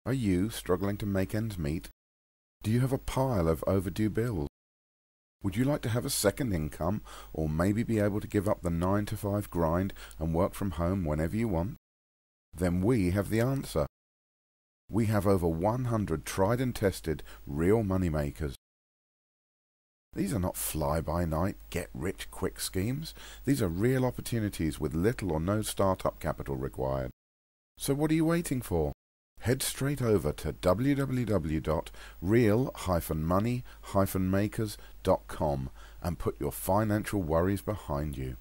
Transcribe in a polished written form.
Are you struggling to make ends meet? Do you have a pile of overdue bills? Would you like to have a second income, or maybe be able to give up the 9 to 5 grind and work from home whenever you want? Then we have the answer. We have over 100 tried and tested real money makers. These are not fly-by-night, get-rich-quick schemes. These are real opportunities with little or no startup capital required. So what are you waiting for? Head straight over to www.real-money-makers.com and put your financial worries behind you.